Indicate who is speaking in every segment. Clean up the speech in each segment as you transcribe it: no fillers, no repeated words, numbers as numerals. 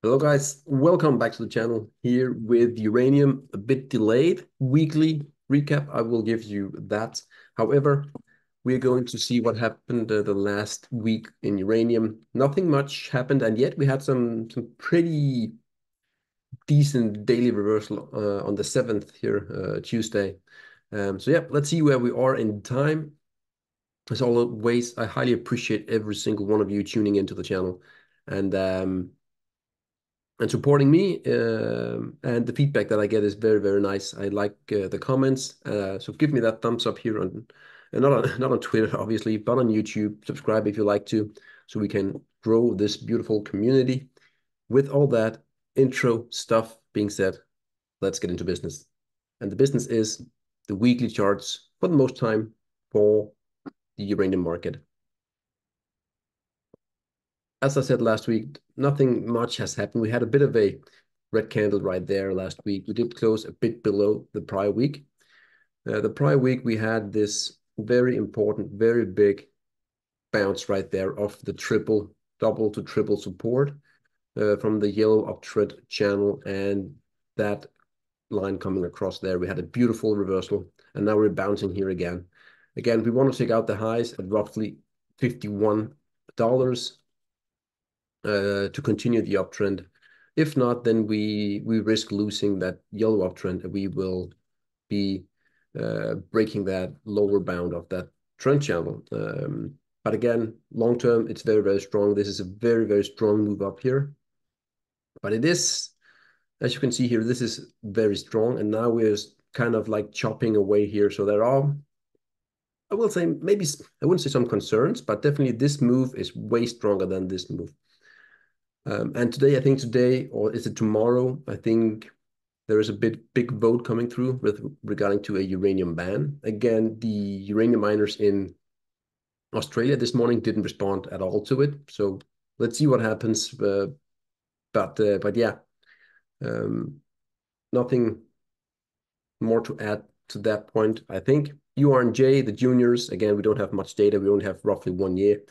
Speaker 1: Hello guys, welcome back to the channel here with uranium, a bit delayed weekly recap. I will give you that. However, we're going to see what happened the last week in uranium. Nothing much happened, and yet we had some pretty decent daily reversal on the 7th here, Tuesday. So yeah, let's see where we are in time. As always, I highly appreciate every single one of you tuning into the channel. And supporting me. And the feedback that I get is very, very nice. I like the comments. So give me that thumbs up here on, and not on, not on Twitter, obviously, but on YouTube. Subscribe if you like to, so we can grow this beautiful community. With all that intro stuff being said, let's get into business. And the business is the weekly charts for the most time for the uranium market. As I said last week, nothing much has happened. We had a bit of a red candle right there last week. We did close a bit below the prior week. The prior week, we had this very important, very big bounce right there off the double to triple support from the yellow uptrend channel, and that line coming across there. We had a beautiful reversal, and now we're bouncing here again. Again, we want to take out the highs at roughly $51 to continue the uptrend. If not, then we risk losing that yellow uptrend, and we will be breaking that lower bound of that trend channel. But again, long term, it's very, very strong. This is a very, very strong move up here. But it is, as you can see here, this is very strong. And now we're kind of like chopping away here. So there are, I will say, maybe, I wouldn't say some concerns, but definitely this move is way stronger than this move. And today, I think today, or is it tomorrow? I think there is a big vote coming through with regarding to a uranium ban. Again, the uranium miners in Australia this morning didn't respond at all to it. So let's see what happens. But yeah, um, nothing more to add to that point. I think URNJ, the juniors, again, we don't have much data. We only have roughly 1 year.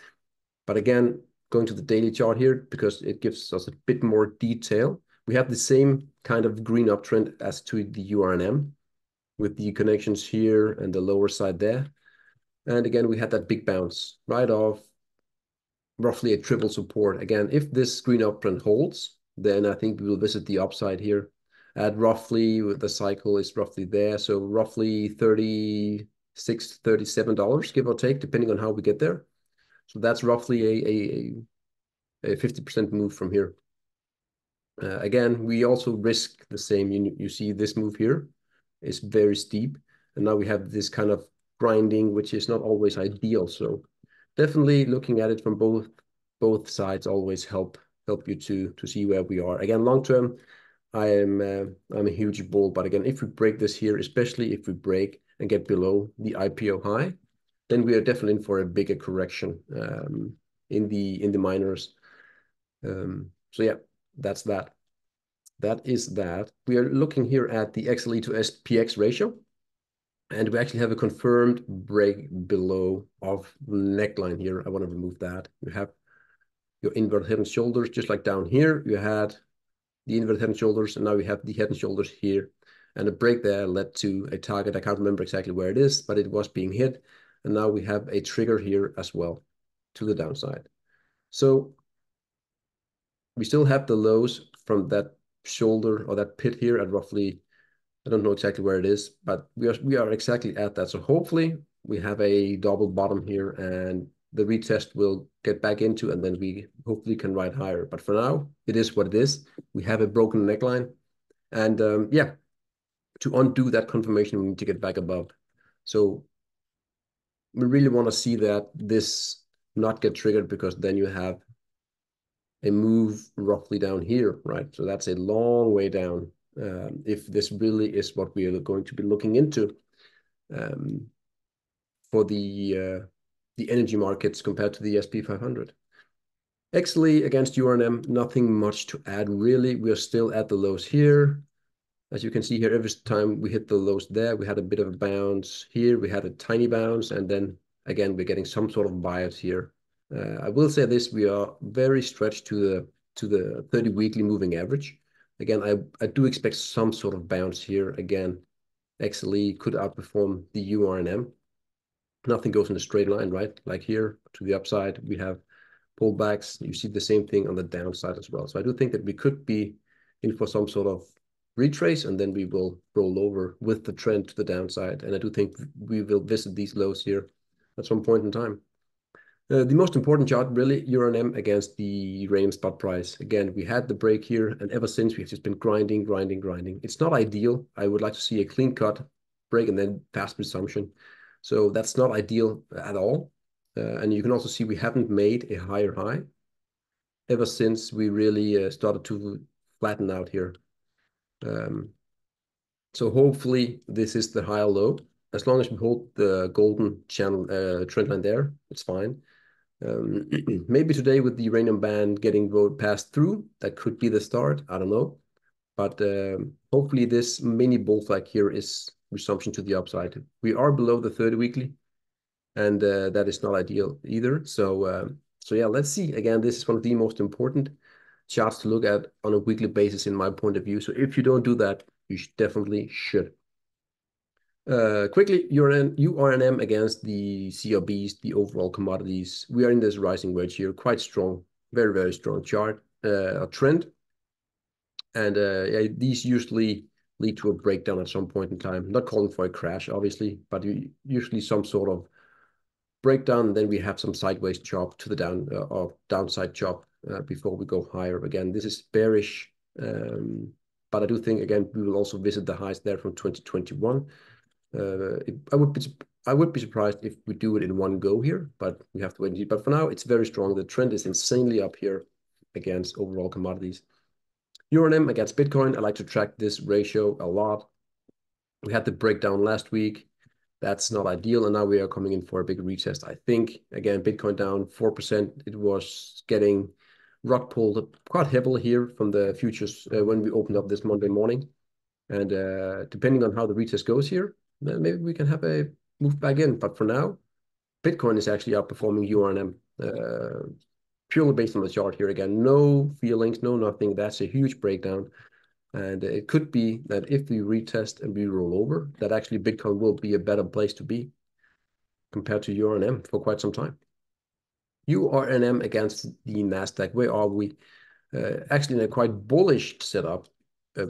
Speaker 1: But again, going to the daily chart here, because it gives us a bit more detail. We have the same kind of green uptrend as to the URNM with the connections here and the lower side there. And again, we had that big bounce right off, roughly a triple support. Again, if this green uptrend holds, then I think we will visit the upside here at roughly, the cycle is roughly there. So roughly $36, $37, give or take, depending on how we get there. So that's roughly a 50% move from here. Again, we also risk the same. You see this move here is very steep. And now we have this kind of grinding, which is not always ideal. So definitely looking at it from both sides always help you to see where we are. Again, long term, I'm a huge bull. But again, if we break this here, especially if we break and get below the IPO high, then we are definitely in for a bigger correction in the miners. So yeah, that's that. That is that. We are looking here at the XLE to SPX ratio, and we actually have a confirmed break below of the neckline here. I want to remove that. You have your inverted head and shoulders, just like down here. You had the inverted head and shoulders, and now we have the head and shoulders here. And a break there led to a target. I can't remember exactly where it is, but it was being hit. And now we have a trigger here as well to the downside. So we still have the lows from that shoulder or that pit here at roughly, I don't know exactly where it is, but we are exactly at that. So hopefully we have a double bottom here, and the retest will get back into, and then we hopefully can ride higher. But for now, it is what it is. We have a broken neckline, and yeah, to undo that confirmation, we need to get back above. So we really want to see that this not get triggered, because then you have a move roughly down here, right? So that's a long way down. If this really is what we are going to be looking into for the energy markets compared to the SP 500. XLE against URNM, nothing much to add really. We are still at the lows here. As you can see here, every time we hit the lows there, we had a bit of a bounce here. We had a tiny bounce, and then again, we're getting some sort of bias here. I will say this, we are very stretched to to the 30 weekly moving average. Again, I do expect some sort of bounce here. Again, XLE could outperform the URNM. Nothing goes in a straight line, right? Like here to the upside, we have pullbacks. You see the same thing on the downside as well. So I do think that we could be in for some sort of retrace, and then we will roll over with the trend to the downside. And I do think we will visit these lows here at some point in time. The most important chart, really, URNM against the uranium spot price. Again, we had the break here, and ever since we've just been grinding, grinding, grinding. It's not ideal. I would like to see a clean cut break and then fast resumption. So that's not ideal at all. And you can also see we haven't made a higher high ever since we really started to flatten out here. So hopefully this is the higher low. As long as we hold the golden channel trend line there, it's fine. Maybe today with the uranium ban getting vote passed through, that could be the start. I don't know. But hopefully this mini bull flag here is resumption to the upside. We are below the 30 weekly, and that is not ideal either. So yeah, let's see. Again, this is one of the most important charts to look at on a weekly basis in my point of view. So if you don't do that, you definitely should. Quickly, URNM against the CRBs, the overall commodities. We are in this rising wedge here, quite strong, very, very strong chart, a trend. And yeah, these usually lead to a breakdown at some point in time. Not calling for a crash, obviously, but usually some sort of breakdown. Then we have some sideways chop to the or downside chop before we go higher. Again, this is bearish, but I do think, again, we will also visit the highs there from 2021. I would be surprised if we do it in one go here, but we have to wait and see. But for now, it's very strong. The trend is insanely up here against overall commodities. URNM against Bitcoin. I like to track this ratio a lot. We had the breakdown last week. That's not ideal, and now we are coming in for a big retest. I think, again, Bitcoin down 4%. It was getting rock pulled quite heavily here from the futures when we opened up this Monday morning. And depending on how the retest goes here, then maybe we can have a move back in. But for now, Bitcoin is actually outperforming URNM purely based on the chart here. Again, no feelings, no nothing. That's a huge breakdown. And it could be that if we retest and we roll over, that actually Bitcoin will be a better place to be compared to URNM for quite some time. URNM against the NASDAQ. Where are we? Actually in a quite bullish setup.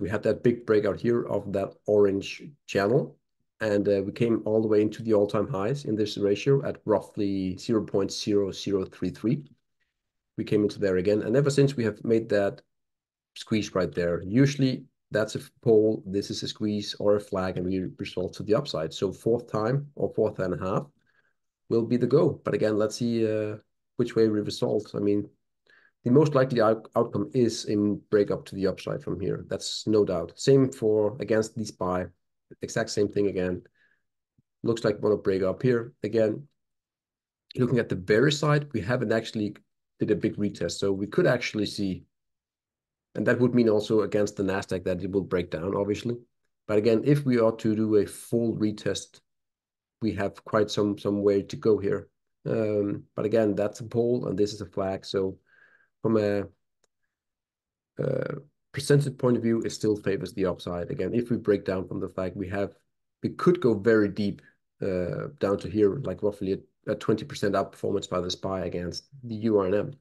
Speaker 1: We had that big breakout here of that orange channel. And we came all the way into the all-time highs in this ratio at roughly 0.0033. We came into there again. And ever since we have made that squeeze right there, usually that's a pole, this is a squeeze or a flag, and we resolve to the upside. So fourth time or fourth and a half will be the go. But again, let's see which way we resolve. I mean, the most likely outcome is a break up to the upside from here. That's no doubt. Same for against the SPY. Exact same thing again. Looks like we want to break up here. Again, looking at the bearish side, we haven't actually did a big retest. So we could actually see, and that would mean also against the NASDAQ that it will break down, obviously. But again, if we are to do a full retest, we have quite some way to go here. But again, that's a pole and this is a flag. So from a percentage point of view, it still favors the upside. Again, if we break down from the flag, we could go very deep down to here, like roughly a 20% outperformance by the SPY against the URNM.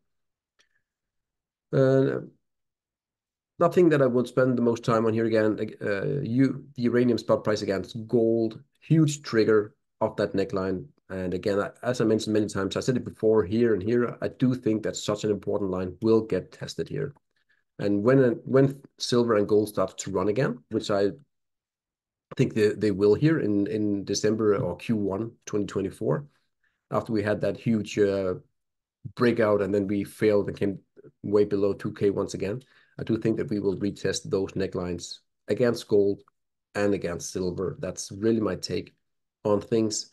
Speaker 1: Nothing that I would spend the most time on here again. The uranium spot price against gold, huge trigger of that neckline. And again, as I mentioned many times, I said it before here and here, I do think that such an important line will get tested here. And when silver and gold start to run again, which I think they will here in December or Q1 2024, after we had that huge breakout and then we failed and came way below 2K once again, I do think that we will retest those necklines against gold and against silver. That's really my take on things.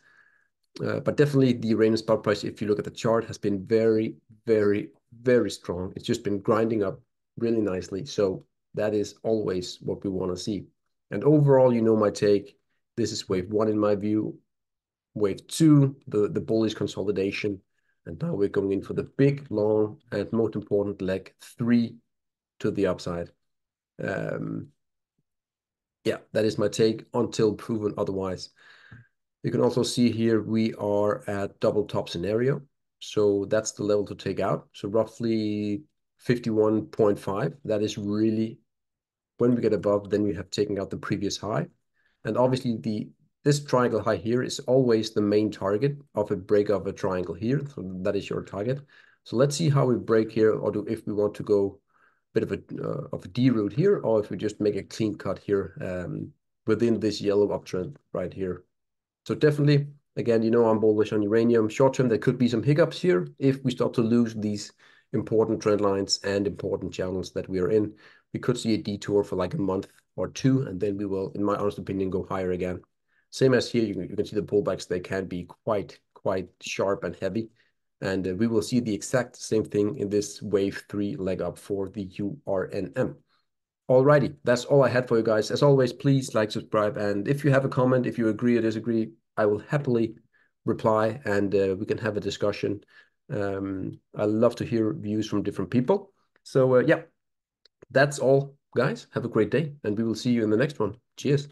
Speaker 1: But definitely the uranium spot price, if you look at the chart, has been very, very, very strong. It's just been grinding up really nicely. So that is always what we want to see. And overall, you know my take. This is wave one in my view. Wave two, the bullish consolidation. And now we're going in for the big, long, and most important leg 3 to the upside. Yeah, that is my take until proven otherwise. You can also see here we are at double top scenario. So that's the level to take out. So roughly 51.5. That is really, when we get above, then we have taken out the previous high. And obviously this triangle high here is always the main target of a break of a triangle here. So that is your target. So let's see how we break here, or if we want to go a bit of a D route here, or if we just make a clean cut here within this yellow uptrend right here. So definitely, again, I'm bullish on uranium. Short term, there could be some hiccups here if we start to lose these important trend lines and important channels that we are in. We could see a detour for like a month or two, and then we will, in my honest opinion, go higher again. Same as here, you can see the pullbacks, they can be quite sharp and heavy. And we will see the exact same thing in this wave 3 leg up for the URNM. Alrighty, that's all I had for you guys. As always, please like, subscribe, and if you have a comment, if you agree or disagree, I will happily reply, and we can have a discussion. I love to hear views from different people. So yeah, that's all, guys. Have a great day, and we will see you in the next one. Cheers.